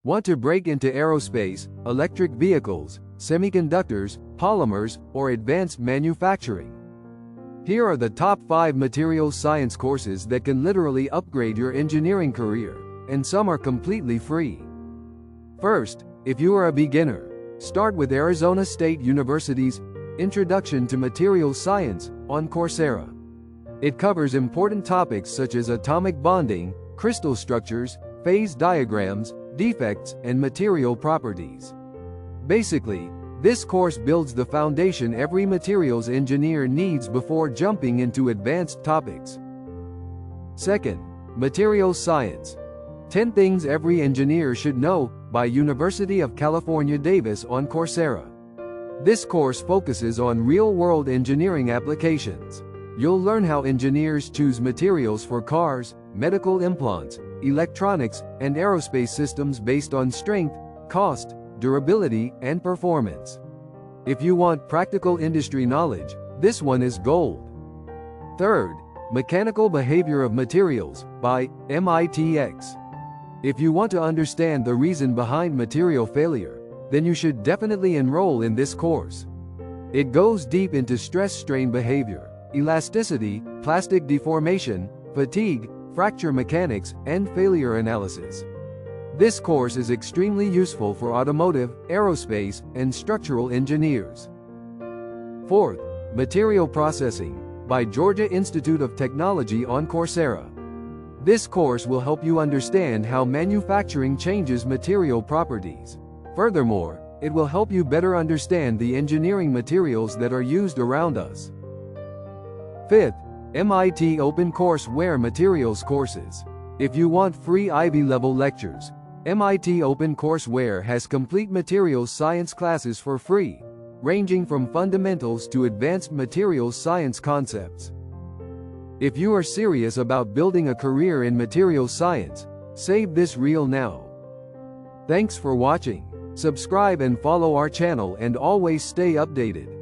Want to break into aerospace, electric vehicles, semiconductors, polymers, or advanced manufacturing? Here are the top 5 materials science courses that can literally upgrade your engineering career, and some are completely free. First, if you are a beginner, start with Arizona State University's Introduction to Materials Science on Coursera. It covers important topics such as atomic bonding, crystal structures, phase diagrams, defects, and material properties. Basically, this course builds the foundation every materials engineer needs before jumping into advanced topics. Second, Materials Science. 10 Things Every Engineer Should Know by University of California, Davis on Coursera. This course focuses on real-world engineering applications. You'll learn how engineers choose materials for cars, medical implants, electronics, and aerospace systems based on strength, cost, durability, and performance. If you want practical industry knowledge, this one is gold. Third, Mechanical Behavior of Materials by MITx. If you want to understand the reason behind material failure, then you should definitely enroll in this course. It goes deep into stress-strain behavior, elasticity, plastic deformation, fatigue, fracture mechanics, and failure analysis. This course is extremely useful for automotive, aerospace, and structural engineers. Fourth, Material Processing by Georgia Institute of Technology on Coursera. This course will help you understand how manufacturing changes material properties. Furthermore, it will help you better understand the engineering materials that are used around us. Fifth, MIT OpenCourseWare Materials Courses. If you want free Ivy Level lectures, MIT OpenCourseWare has complete materials science classes for free, ranging from fundamentals to advanced materials science concepts. If you are serious about building a career in materials science, save this reel now. Thanks for watching. Subscribe and follow our channel and always stay updated.